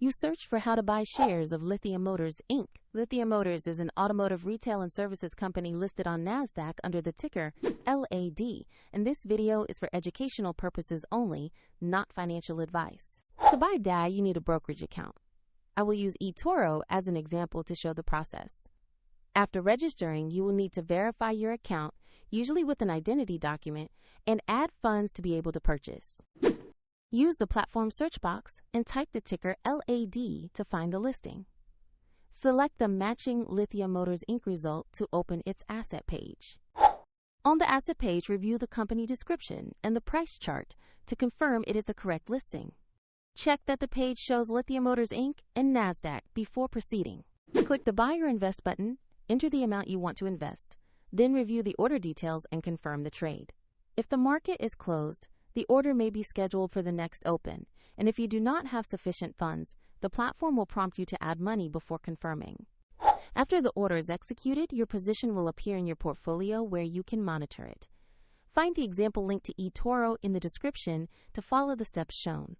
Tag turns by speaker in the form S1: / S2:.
S1: You search for how to buy shares of Lithia Motors Inc. Lithia Motors is an automotive retail and services company listed on NASDAQ under the ticker LAD, and this video is for educational purposes only, not financial advice. To buy DAI, you need a brokerage account. I will use eToro as an example to show the process. After registering, you will need to verify your account, usually with an identity document, and add funds to be able to purchase. Use the platform search box and type the ticker LAD to find the listing. Select the matching Lithia Motors Inc. result to open its asset page. On the asset page, review the company description and the price chart to confirm it is the correct listing. Check that the page shows Lithia Motors Inc. and NASDAQ before proceeding. Click the Buy or Invest button, enter the amount you want to invest, then review the order details and confirm the trade. If the market is closed, the order may be scheduled for the next open, and if you do not have sufficient funds, the platform will prompt you to add money before confirming. After the order is executed, your position will appear in your portfolio where you can monitor it. Find the example link to eToro in the description to follow the steps shown.